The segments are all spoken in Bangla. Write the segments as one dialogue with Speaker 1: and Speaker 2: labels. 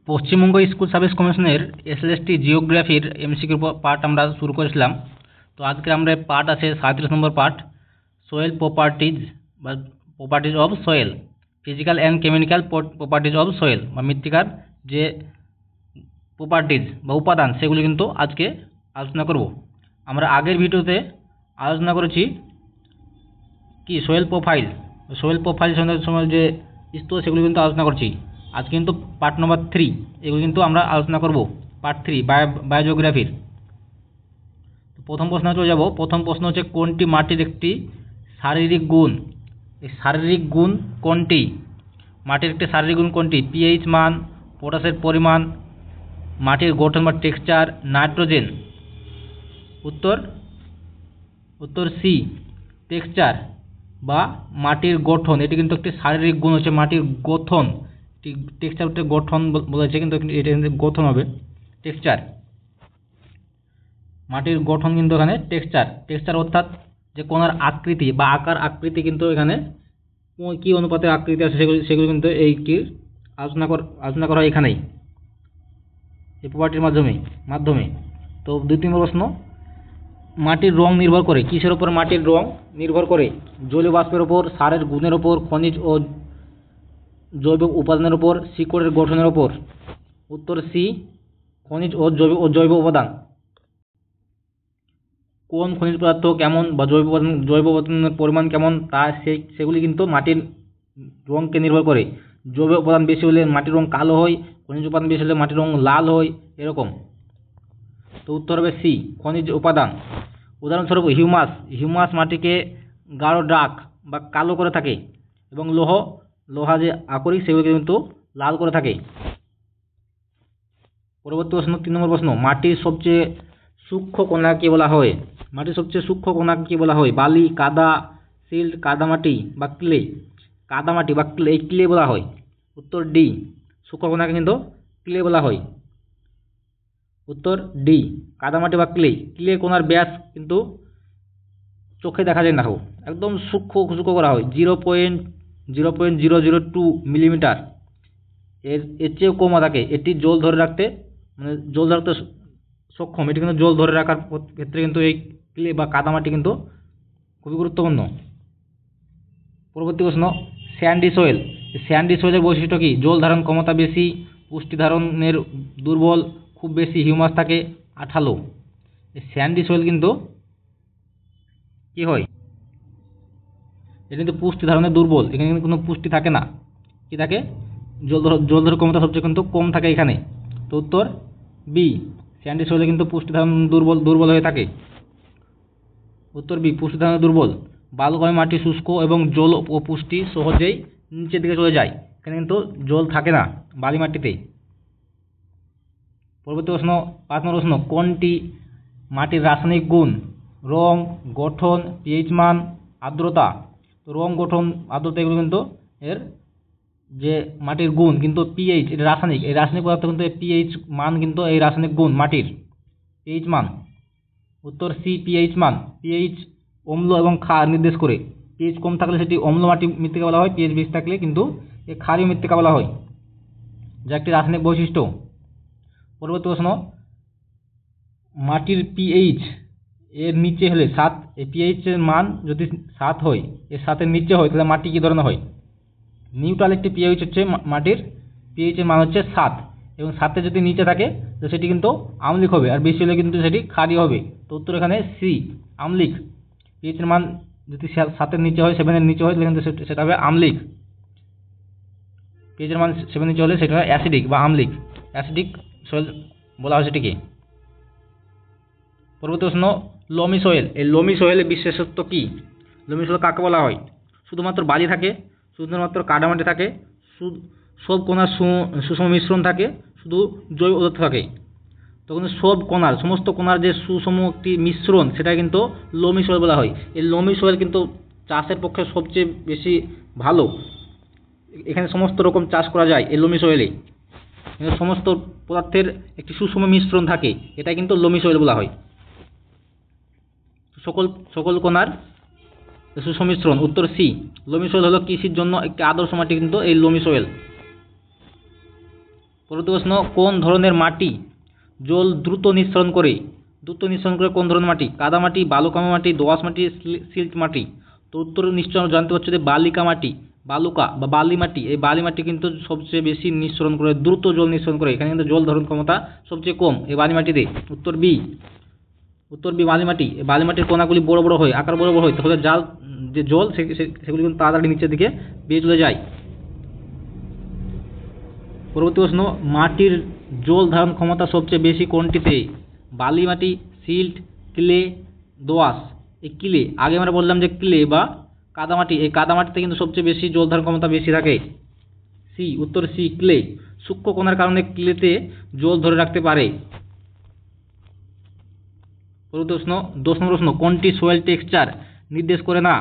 Speaker 1: পশ্চিমবঙ্গ স্কুল সার্ভিস কমিশনের এসএলএসটি জিওগ্রাফির এমসিকিউ পার্ট আমরা শুরু করেছিলাম। তো আজকে আমরা পার্ট আছে 37 নম্বর পার্ট, সোয়েল প্রপার্টিজ বা properties of soil, physical and chemical properties of soil বা মৃত্তিকার যে প্রপার্টিজ বা উপাদান সেগুলি কিন্তু আজকে আলোচনা করব। আমরা আগের ভিডিওতে আলোচনা করেছি কি সোয়েল প্রোফাইল সময় যে স্তর সেগুলি কিন্তু আলোচনা করছি। আজ কিন্তু পার্ট নম্বর 3 এগুলো কিন্তু আমরা আলোচনা করব, পার্ট 3 বায়োজিওগ্রাফির। প্রথম প্রশ্ন চলে যাব। প্রথম প্রশ্ন হচ্ছে কোনটি মাটির একটি শারীরিক গুণ? এই শারীরিক গুণ কোনটি? মাটির একটি শারীরিক গুণ কোনটি? পিএইচ মান, পটাশের পরিমাণ, মাটির গঠন বা টেক্সচার, নাইট্রোজেন। উত্তর সি, টেক্সচার বা মাটির গঠন। এটি কিন্তু একটি শারীরিক গুণ, হচ্ছে মাটির গঠন। টেক্সচার গঠন বলেছে, কিন্তু এটা কিন্তু গঠন হবে, টেক্সচার। মাটির গঠন কিন্তু এখানে টেক্সচার অর্থাৎ যে কোনার আকৃতি বা আকার আকৃতি কিন্তু এখানে কি অনুপাতে আকৃতি আছে সেগুলো কিন্তু এইটির আলোচনা করা হয় এখানেই, এই প্রপার্টির মাধ্যমে। তো 2 নম্বর প্রশ্ন, মাটির রং নির্ভর করে কিসের উপর? মাটির রং নির্ভর করে জলীয় বাষ্পের উপর, সারের গুণের উপর, খনিজ ও জৈব উপাদানের উপর, শিকড়ের গঠনের উপর। উত্তর সি, খনিজ ও জৈব উপাদান। কোন খনিজ পদার্থ কেমন বা জৈব উপাদানের পরিমাণ কেমন তা সেগুলি কিন্তু মাটির রঙকে নির্ভর করে। জৈব উপাদান বেশি হলে মাটির রং কালো হয়, খনিজ উপাদান বেশি হলে মাটির রং লাল হয়, এরকম। তো উত্তর হবে সি, খনিজ উপাদান। উদাহরণস্বরূপ হিউমাস মাটিকে গাঢ় ডাক বা কালো করে থাকে, এবং লোহা যে আকরিক সেগুলোকে কিন্তু লাল করে থাকে। পরবর্তী প্রশ্ন 3 নম্বর প্রশ্ন, মাটির সবচেয়ে সূক্ষ্ম কণাকে কি বলা হয়? মাটির সবচেয়ে সূক্ষ্ম কণাকে কি বলা হয়? বালি, কাদা, সিল্ট, কাদামাটি বা ক্লে? কাদামাটি বা ক্লে বলা হয়। উত্তর ডি, সূক্ষ্ম কণাকে কিন্তু ক্লে বলা হয়। উত্তর ডি, কাদামাটি বা ক্লে কণার ব্যাস কিন্তু চোখে দেখা যায় না, একদম সূক্ষ্ম করা হয়, 0.002 মিলিমিটার। এর চেয়েও কম থাকে। এটি জল ধরে রাখতে সক্ষম। এটি কিন্তু জল ধরে রাখার ক্ষেত্রে কিন্তু এই ক্লে বা কাদামাটি কিন্তু খুবই গুরুত্বপূর্ণ। পরবর্তী প্রশ্ন, স্যান্ডি সোয়েলের বৈশিষ্ট্য কি? জল ধারণ ক্ষমতা বেশি, পুষ্টি ধারণের দুর্বল, খুব বেশি হিউমাস থাকে, আঠালো। স্যান্ডি সোয়েল কিন্তু কি হয়? এটা কিন্তু পুষ্টি ধারণের দুর্বল, এখানে কিন্তু কোনো পুষ্টি থাকে না। কি থাকে? জল ধরার ক্ষমতা সবচেয়ে কিন্তু কম থাকে এখানে। তো উত্তর বি, স্যান্ডি সোয়েলে কিন্তু পুষ্টি ধারণ দুর্বল হয়ে থাকে। উত্তর বি, পুষ্টি ধারণ দুর্বল। বালুকাময় মাটি শুষ্ক এবং জল ও পুষ্টি সহজেই নিচের দিকে চলে যায়, এখানে কিন্তু জল থাকে না বালি মাটিতে। পরবর্তী প্রশ্ন 5 নম্বর প্রশ্ন, কোনটি মাটির রাসায়নিক গুণ? রং, গঠন, পিএইচ মান, আর্দ্রতা। তো রং, গঠন, আর্দ্রতা এগুলো কিন্তু এর যে মাটির গুণ, কিন্তু পিএইচ এটা রাসায়নিক, এই রাসায়নিক পদার্থ কিন্তু পিএইচ মান কিন্তু এই রাসায়নিক গুণ মাটির পিএইচ মান। উত্তর সি, পিএইচ মান। পিএইচ অম্ল এবং ক্ষার নির্দেশ করে। পিএইচ কম থাকলে সেটি অম্ল মাটি মৃত্তিকা বলা হয়, পিএইচ বেশি থাকলে কিন্তু ক্ষারীয় মৃত্তিকা বলা হয়, যা একটি রাসায়নিক বৈশিষ্ট্য। পরবর্তী প্রশ্ন, মাটির পিএইচ এর নিচে হলে 7, এই পিএইচ এর মান যদি 7 হয়, এর 7-এর নিচে হয়, তাহলে মাটি কি ধরনের হয়? নিউট্রাল একটি পিএইচ হচ্ছে মাটির পিএইচ এর মান হচ্ছে 7, এবং 7-এর যদি নিচে থাকে তো সেটি কিন্তু আম্লিক হবে, আর বেশি হলে কিন্তু সেটি ক্ষারীয় হবে। তো উত্তর এখানে সি, আম্লিক। পিএইচ এর মান যদি 7-এর নিচে হয়, 7-এর নিচে হয়, তাহলে কিন্তু সেটা হবে আম্লিক। পিএইচ এর মান 7-এর নিচে হলে সেটা হবে অ্যাসিডিক বা আম্লিক। অ্যাসিডিক সোয়েল বলা হয় সেটিকে। পরবর্তী প্রশ্ন, লোমি সোয়েল। এই লোমি সোয়েলের বিশেষত্ব কি? লোমি সোয়েল কাকে বলা হয়? শুধুমাত্র বালি থাকে, শুধুমাত্র কাদামাটি থাকে, সব কণার সুষম মিশ্রণ থাকে, শুধু জৈব পদার্থ থাকে। তখন সমস্ত কণার যে সুষম একটি মিশ্রণ, সেটা কিন্তু লোমি সোয়েল বলা হয়। এই লোমি সোয়েল কিন্তু চাষের পক্ষে সবচেয়ে বেশি ভালো। এখানে সমস্ত রকম চাষ করা যায় এই লোমি সোয়েলে। সমস্ত পদার্থের একটি সুষম মিশ্রণ থাকে, এটা কিন্তু লোমি সোয়েল বলা হয়। সকল কণার সুসমিশ্রণ। উত্তর সি, লোমি সোয়েল হলো কৃষির জন্য একটি আদর্শ মাটি কিন্তু এই লোমি সোয়েল। পরবর্তী প্রশ্ন, কোন ধরনের মাটি জল দ্রুত নিঃসরণ করে? কোন ধরনের মাটি? কাদা মাটি, বালুকামা মাটি, দোআঁশ মাটি, সিল্ট মাটি। তো উত্তর নিশ্চয় জানতে পারছো যে বালিকা মাটি, বালুকা বা বালি মাটি। এই বালি মাটি কিন্তু সবচেয়ে বেশি নিঃসরণ করে, দ্রুত জল নিঃসরণ করে। এখানে কিন্তু জল ধারণ ক্ষমতা সবচেয়ে কম এই বালি মাটিতে। উত্তর বি বালি মাটি। এই বালি মাটির কণাগুলি বড় বড় হয়, আকার বড় বড় হয়, তাহলে জাল যে জল সেগুলি কিন্তু তাড়াতাড়ি নিচের দিকে বেয়ে চলে যায়। পরবর্তী প্রশ্ন, মাটির জল ধারণ ক্ষমতা সবচেয়ে বেশি কোনটিতে? বালি মাটি, সিল্ট, ক্লে, দোআঁশ। এই ক্লে, আগে আমরা বললাম যে ক্লে বা কাদামাটি, এই কাদামাটিতে কিন্তু সবচেয়ে বেশি জল ধারণ ক্ষমতা বেশি থাকে। সি, উত্তর সি, ক্লে। সূক্ষ্ম কণার কারণে ক্লেতে জল ধরে রাখতে পারে। পরবর্তী প্রশ্ন, 10 নম্বর প্রশ্ন, কোনটি সোয়েল টেক্সচার নির্দেশ করে না?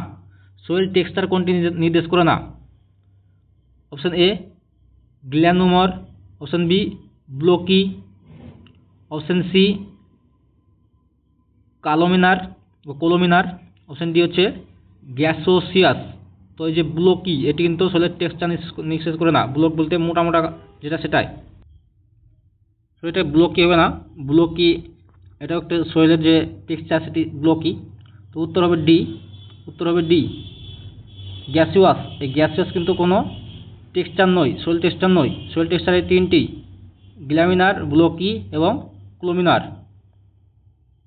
Speaker 1: সোয়েল টেক্সচার কোনটি নির্দেশ করে না? Option A granular, option B blocky, option C columnar, option D হচ্ছে গ্যাসোসিয়াস। তো এই যে ব্লকি, এটি কিন্তু সোয়েলের টেক্সচার নির্দেশ করে না। ব্লক বলতে মোটা মোটা যেটা, সেটাই। তো এটা ব্লকি হবে না। ব্লকি এটা একটা সোয়েলের যে টেক্সচার, সেটি ব্লকি। তো উত্তর হবে ডি গ্যাসিয়াস। এই গ্যাসিয়াস কিন্তু কোনো টেক্সচার নয়, সোয়েল টেক্সচার নয়। সোয়েল টেক্সচারের তিনটি, গ্ল্যামিনার, ব্লকি এবং ক্লোমিনার।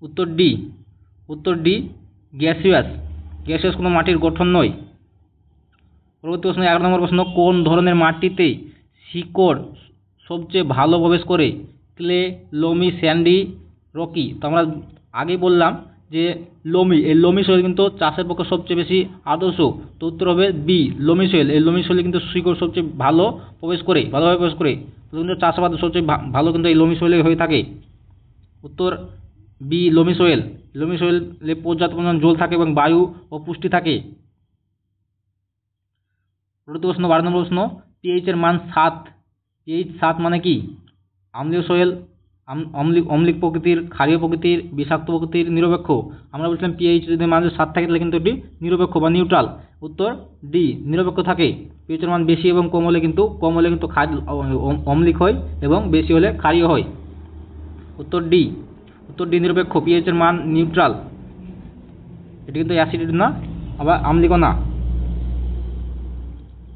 Speaker 1: উত্তর ডি গ্যাসিয়াস কোনো মাটির গঠন নয়। পরবর্তী প্রশ্ন, 11 নম্বর প্রশ্ন, কোন ধরনের মাটিতে শিকড় সবচেয়ে ভালো প্রবেশ করে? Clay, loamy, Sandy, Rocky. তো আমরা আগেই বললাম যে লোমি, এই লোমি সয়েল কিন্তু চাষের পক্ষে সবচেয়ে বেশি আদর্শ। তো উত্তর হবে বি লোমি সয়েল। এই লোমি সয়েলে কিন্তু শিকড় সবচেয়ে ভালোভাবে প্রবেশ করে। তো কিন্তু চাষাবাদ সবচেয়ে ভালো কিন্তু এই লোমি সয়েলে হয়ে থাকে। উত্তর বি লোমি সয়েলে পর্যাপ্ত পরিমাণ জল থাকে এবং বায়ু ও পুষ্টি থাকে। পরবর্তী প্রশ্ন, 12 নম্বর প্রশ্ন, পিএইচ এর মান 7। পিএইচ 7 মানে কি? আম্লীয় সয়েল, অম্লিক প্রকৃতির, ক্ষারীয় প্রকৃতির, বিষাক্ত প্রকৃতির, নিরপেক্ষ। আমরা বলছিলাম পিএইচ যদি মান 7 থাকে তাহলে কিন্তু এটি নিরপেক্ষ বা নিউট্রাল। উত্তর ডি নিরপেক্ষ থাকে। পিএইচ এর মান বেশি এবং কম হলে কিন্তু অম্লিক হয় এবং বেশি হলে ক্ষারীয় হয়। উত্তর ডি নিরপেক্ষ। পিএইচ এর মান নিউট্রাল। এটি কিন্তু অ্যাসিডিক না, আবার আম্লিকও না।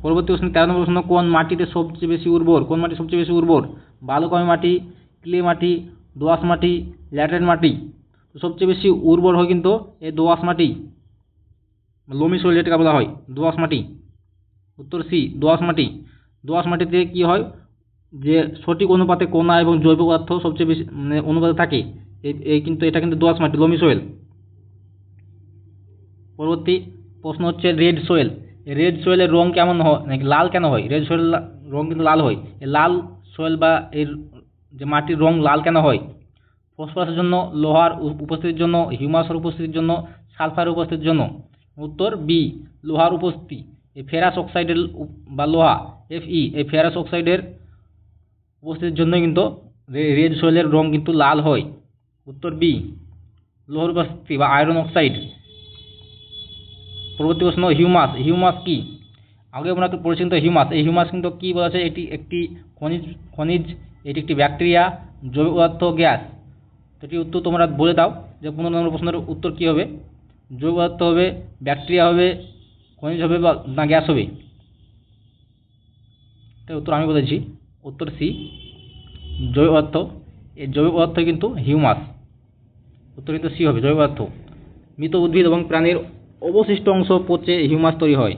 Speaker 1: পরবর্তী প্রশ্ন, 13 নম্বর প্রশ্ন, কোন মাটিতে সবচেয়ে বেশি উর্বর? বালুকাময় মাটি, ক্লে মাটি, দোআঁশ মাটি, ল্যাটেরাইট মাটি। তো সবচেয়ে বেশি উর্বর হয় কিন্তু এই দোআঁশ মাটি, লোমি সয়েল যেটাকে বলা হয়, দোআঁশ মাটি। উত্তর সি দোআঁশ মাটিতে কি হয় যে সঠিক অনুপাতে কণা এবং জৈব পদার্থ সবচেয়ে বেশি অনুপাতে থাকে। এটা কিন্তু দোআঁশ মাটি, লোমি সয়েল। পরবর্তী প্রশ্ন হচ্ছে রেড সোয়েলের রং কেমন হয়, নাকি লাল কেন হয়? রেড সোয়েল রং কিন্তু লাল হয়। এই লাল সোয়েল বা এর যে মাটির রং লাল কেন হয়? ফসফরাসের জন্য, লোহার উপস্থিতির জন্য, হিউমাসের উপস্থিতির জন্য, সালফারের উপস্থিতির জন্য। উত্তর বি লোহার উপস্থিতি। এই ফেরাস অক্সাইডের বা লোহা Fe, এই ফেরাস অক্সাইডের উপস্থিতির জন্যই কিন্তু রেড সোয়েলের রং কিন্তু লাল হয়। উত্তর বি লোহার উপস্থিতি বা আয়রন অক্সাইড। পরবর্তী প্রশ্ন, হিউমাস কি? আগে আমরা পড়েছি কিন্তু হিউমাস। এই হিউমাস কিন্তু কি বলা আছে? এটি একটি খনিজ, এটি একটি ব্যাকটেরিয়া, জৈব পদার্থ, গ্যাস। তো এটি উত্তর তোমরা বলে দাও যে 15 নম্বর প্রশ্নের উত্তর কি হবে? জৈব পদার্থ হবে, ব্যাকটেরিয়া হবে, খনিজ হবে বা না গ্যাস হবে? তাই উত্তর আমি বলেছি, উত্তর সি জৈব পদার্থ। এই জৈব পদার্থ কিন্তু হিউমাস। উত্তর কিন্তু সি হবে, জৈব পদার্থ। মৃত উদ্ভিদ এবং প্রাণীর অবশিষ্ট অংশ পচে হিউমাস তৈরি হয়।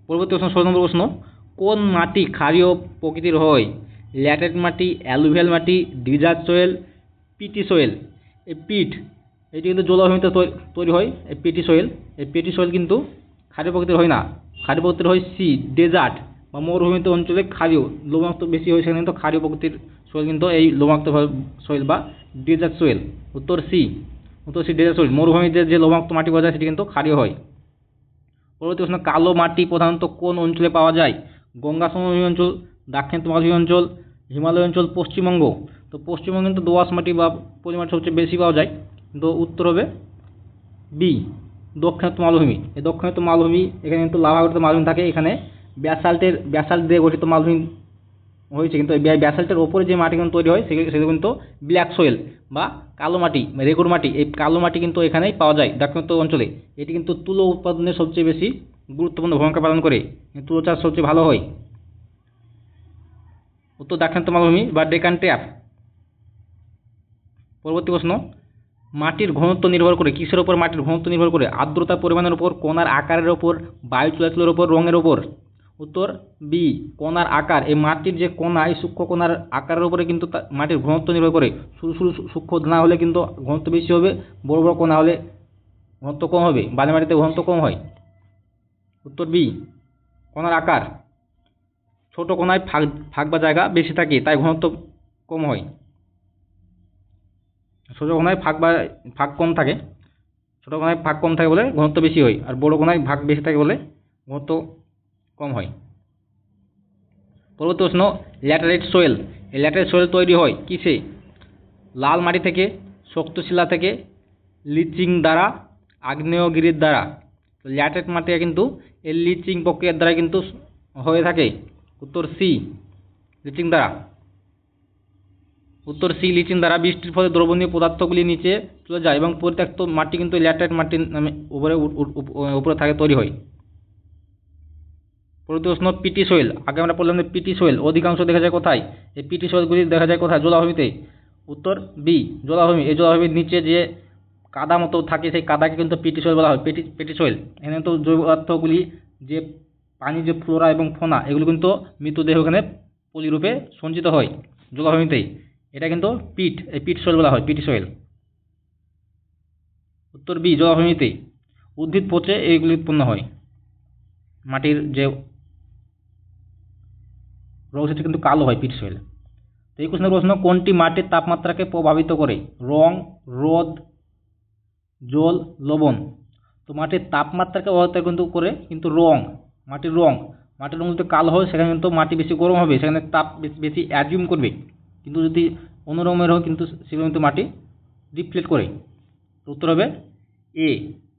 Speaker 1: পরবর্তী প্রশ্ন, 16 নম্বর প্রশ্ন, কোন মাটি ক্ষারীয় প্রকৃতির হয়? ল্যাটেরাইট মাটি, অ্যালুভিয়াল মাটি, ডিজার্ট সয়েল, পিটি সয়েল। এই এটি কিন্তু জলাভূমিতে তৈরি হয়। এই পিটি সয়েল কিন্তু ক্ষারীয় প্রকৃতির হয় না। ক্ষারীয় প্রকৃতির হয় সি ডেজার্ট বা মরুভূমিত অঞ্চলে ক্ষারীয়, লবণাক্ত বেশি হয় সেখানে কিন্তু ক্ষারীয় প্রকৃতির সয়েল কিন্তু এই লবণাক্ত সয়েল বা ডেজার্ট সয়েল। উত্তর সি ডেজার্ট সয়েল। মরুভূমিতে যে লবণাক্ত মাটি পাওয়া যায় সেটি কিন্তু ক্ষারীয় হয়। পরবর্তী প্রশ্ন, কালো মাটি প্রধানত কোন অঞ্চলে পাওয়া যায়? গঙ্গা সমভূমি অঞ্চল, দাক্ষিণাত্য মালভূমি অঞ্চল, হিমালয় অঞ্চল, পশ্চিমবঙ্গ। তো পশ্চিমবঙ্গে কিন্তু দোআঁশ মাটি বা পলিমাটি সবচেয়ে বেশি পাওয়া যায়। কিন্তু উত্তর হবে বি দক্ষিণাত্য মালভূমি। এই দক্ষিণাত্য মালভূমি, এখানে কিন্তু লাভাগঠিত মালভূমি থাকে। এখানে ব্যাসাল্ট দিয়ে গঠিত মালভূমি হয়েছে, কিন্তু ব্যাসাল্টের ওপরে যে মাটি কিন্তু তৈরি হয় সেগুলো কিন্তু ব্ল্যাক সোয়েল বা কালো মাটি, রেগুর মাটি। এই কালো মাটি কিন্তু এখানেই পাওয়া যায় দাক্ষিণাত্য অঞ্চলে। এটি কিন্তু তুলো উৎপাদনে সবচেয়ে বেশি গুরুত্বপূর্ণ ভূমিকা পালন করে, তুলো চাষ সবচেয়ে ভালো হয়। উত্তর দাক্ষিণাত্য মালভূমি বা ডেকান ট্যাপ। পরবর্তী প্রশ্ন, মাটির ঘনত্ব নির্ভর করে কিসের উপর? মাটির ঘনত্ব নির্ভর করে আর্দ্রতার পরিমাণের উপর, কণার আকারের উপর, বায়ু চলাচলের উপর, রঙের উপর। উত্তর বি, কণার আকার। এই মাটির যে কণা, এই সূক্ষ্ম কণার আকারের উপরে কিন্তু মাটির ঘনত্ব নির্ভর করে। সরু সরু সূক্ষ্ম দানা হলে কিন্তু ঘনত্ব বেশি হবে, বড় বড় কণা হলে ঘনত্ব কম হবে। বালি মাটিতে ঘনত্ব কম হয়। উত্তর বি, কণার আকার। ছোট কণায় ফাঁক বা জায়গা বেশি থাকে, তাই ঘনত্ব কম হয়। ছোট কণায় ফাঁক কম থাকে, ছোট কণায় ফাঁক কম থাকে বলে ঘনত্ব বেশি হয়, আর বড় কণায় ভাগ বেশি থাকে বলে ঘনত্ব কম হয়। পরবর্তী প্রশ্ন, ল্যাটেরাইট সোয়েল। এই ল্যাটেরাইট সোয়েল তৈরি হয় কিসে? লাল মাটি থেকে, শক্ত শিলা থেকে, লিচিং দ্বারা, আগ্নেয়গিরির দ্বারা। ল্যাটেরাইট মাটি কিন্তু এই লিচিং প্রক্রিয়ার দ্বারা কিন্তু হয়ে থাকে। উত্তর সি, লিচিং দ্বারা। উত্তর সি, লিচিং দ্বারা। বৃষ্টির ফলে দ্রবণীয় পদার্থগুলি নিচে চলে যায় এবং পরিত্যক্ত মাটি কিন্তু ল্যাটেরাইট মাটির নামে উপরে থাকে, তৈরি হয়। পরবর্তী প্রশ্ন, পিটি সোয়েল। আগে আমরা বললাম যে পিটি সোয়েল অধিকাংশ দেখা যায় কোথায়? এই পিটি সোয়েলগুলি দেখা যায় কোথায়? জলাভূমিতে। উত্তর বি, জলাভূমি। এই জলাভূমির নিচে যে কাদা মতো থাকে সেই কাদাকে কিন্তু পিটি সোয়েল বলা হয়, পিটি সোয়েল। এখানে তো জৈব পদার্থগুলি, যে পানি, যে ফ্লোরা এবং ফোনা, এগুলো কিন্তু মৃতদেহ এখানে পলিরূপে সঞ্চিত হয় জলাভূমিতেই। এটা কিন্তু এই পিট সোয়েল বলা হয়, পিটি সোয়েল। উত্তর বি, জলাভূমিতেই। উদ্ভিদ পচে এইগুলি উৎপন্ন হয়। মাটির যে রং সেটা কিন্তু কালো হয় পিট সোয়েল। তো এই প্রশ্ন, কোনটি মাটির তাপমাত্রাকে প্রভাবিত করে? রং, রোদ, জল, লবণ। তো মাটির তাপমাত্রাকে প্রভাবিত কিন্তু করে কিন্তু রং, মাটির রং যদি কালো হয় সেখানে কিন্তু মাটি বেশি গরম হবে, সেখানে তাপ বেশি অ্যাজিউম করবে। কিন্তু যদি অন্য রঙের হয় কিন্তু সেগুলো কিন্তু মাটি রিফ্লেক্ট করে। উত্তর হবে এ,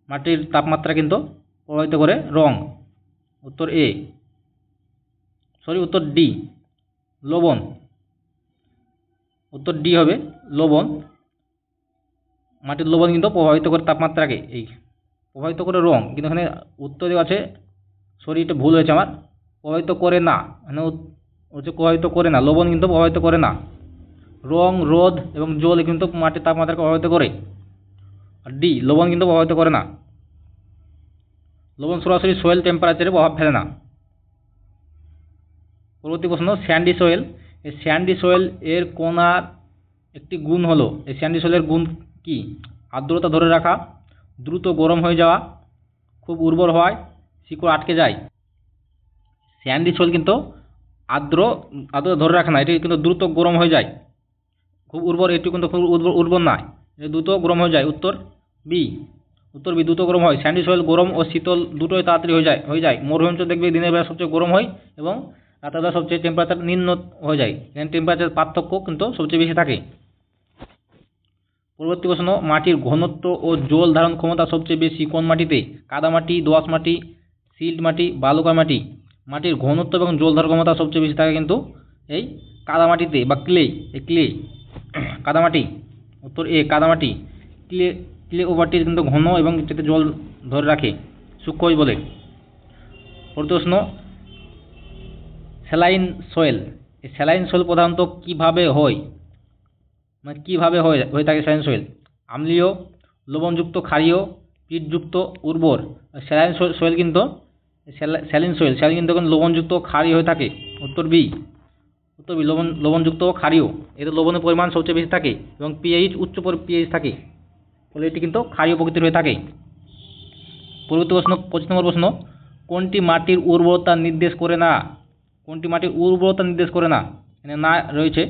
Speaker 1: মাটির তাপমাত্রা কিন্তু প্রভাবিত করে রং। উত্তর এ, উত্তর ডি, লবণ। উত্তর ডি হবে লবণ। মাটির লবণ কিন্তু প্রভাবিত করে তাপমাত্রাকে, এই প্রভাবিত করে রং। কিন্তু এখানে উত্তর দেওয়া আছে, এটা ভুল হয়েছে আমার, প্রভাবিত করে না। মানে হচ্ছে প্রভাবিত করে না, লবণ কিন্তু প্রভাবিত করে না। রং, রোদ এবং জল কিন্তু মাটির তাপমাত্রাকে প্রভাবিত করে। আর ডি, লবণ কিন্তু প্রভাবিত করে না। লবণ সরাসরি সোয়েল টেম্পারেচারে প্রভাব ফেলে না। পরবর্তী প্রশ্ন, স্যান্ডি সোয়েল। এই স্যান্ডি সোয়েল এর কণার একটি গুণ হলো, এই স্যান্ডি সোয়েলের গুণ কি? আর্দ্রতা ধরে রাখা, দ্রুত গরম হয়ে যাওয়া, খুব উর্বর হওয়ায়, শিকড় আটকে যায়। স্যান্ডি সোয়েল কিন্তু আর্দ্রতা ধরে রাখে না, এটি কিন্তু দ্রুত গরম হয়ে যায়। খুব উর্বর, এটি কিন্তু খুব উর্বর নয়, দ্রুত গরম হয়ে যায়। উত্তর বি, দ্রুত গরম হয়। স্যান্ডি সোয়েল গরম ও শীতল দুটোই তাড়াতাড়ি হয়ে যায়। মরুভূমি অঞ্চল দেখবে দিনের বেলা সবচেয়ে গরম হয় এবং রাতের বেলা সবচেয়ে টেম্পারেচার নিম্ন হয়ে যায়। এখানে টেম্পারেচার পার্থক্য কিন্তু সবচেয়ে বেশি থাকে। পরবর্তী প্রশ্ন, মাটির ঘনত্ব ও জল ধারণ ক্ষমতা সবচেয়ে বেশি কোন মাটিতে? কাদামাটি, দোআঁশ মাটি, সিল্ট মাটি, বালুকা মাটি। মাটির ঘনত্ব এবং জল ধারণ ক্ষমতা সবচেয়ে বেশি থাকে কিন্তু এই কাদামাটিতে বা ক্লে, কাদামাটি। উত্তর এ, কাদামাটি। ক্লে ওভারটি কিন্তু ঘন এবং এতে জল ধরে রাখে, সূক্ষ্ম বলে। পরবর্তী প্রশ্ন, স্যালাইন সোয়েল। এই স্যালাইন সোয়েল প্রধানত কিভাবে হয়? মানে কিভাবে হয়ে থাকে স্যালাইন সোয়েল? আম্লীয়, লবণযুক্ত, ক্ষারীয়, পিটযুক্ত, উর্বর। স্যালাইন সোয়েল কিন্তু লবণযুক্ত, ক্ষারীয় হয়ে থাকে। উত্তর বি, লবণযুক্ত ও ক্ষারীয়। এতে লবণের পরিমাণ সবচেয়ে বেশি থাকে এবং পিএইচ উচ্চ পিএইচ থাকে, ফলে এটি কিন্তু ক্ষারীয় প্রকৃতির হয়ে থাকে। পরবর্তী প্রশ্ন, 25 নম্বর প্রশ্ন, কোনটি মাটির উর্বরতা নির্দেশ করে না? কোনটি মাটির উর্বরতা নির্দেশ করে না? এখানে না রয়েছে।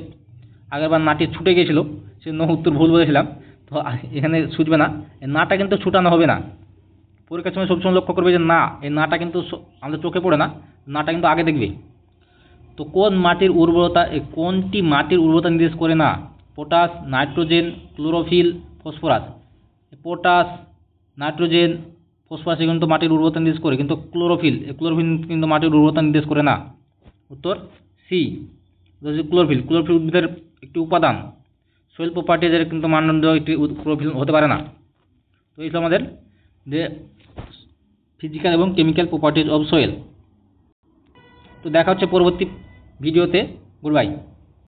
Speaker 1: আগেরবার নাটি ছুটে গিয়েছিল, সেজন্য উত্তর ভুল বলেছিলাম, তো এখানে ছুটবে না। এই নাটা কিন্তু ছুটানো হবে না। পরীক্ষার সময় সবসময় লক্ষ্য করবে যে না, এই নাটা কিন্তু আমাদের চোখে পড়ে না, নাটা কিন্তু আগে দেখবে। তো কোনটি মাটির উর্বরতা নির্দেশ করে না? Potash, nitrogen, chlorophyll, phosphorus. Potash, nitrogen, phosphorus কিন্তু মাটির উর্বরতা নির্দেশ করে, কিন্তু ক্লোরোফিল কিন্তু মাটির উর্বরতা নির্দেশ করে না। উত্তর সি, ক্লোরোফিল, ক্লোরোফিল উদ্ভিদের একটি উপাদান। সয়েল প্রপার্টিজের কিন্তু মানদণ্ড একটি ক্লোরোফিল হতে পারে না। তো এই ছিল আমাদের যে ফিজিক্যাল এবং কেমিক্যাল প্রপার্টিজ অফ সয়েল। তো দেখা হচ্ছে পরবর্তী ভিডিওতে। Good bye.